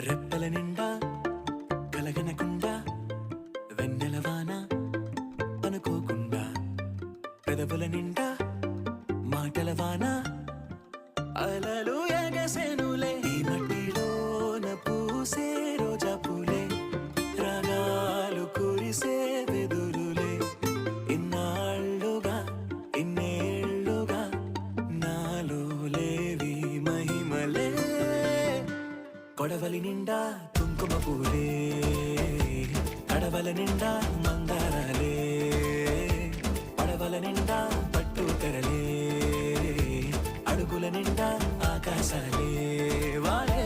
రెప్పల నిండా కలగనకుండా వెన్నెలవాన అనుకోకుండా పెదవుల నిండా మాటల వాన అలలు ఎగసెనులే ఈ మట్టిలోన పూసే రోజా పూలే రాగాలు కురిసే వెదురులే ఇన్నాళ్ళుగా ఇన్నేళ్ళుగా నాలో లేవి మహిమలే కొడవలి నిండా కుంకుమ పూలే కడవల నిండా మందారాలే పడవల నిండా పట్టు తెరలే అడుగుల నిండా ఆకాశాలే వాలే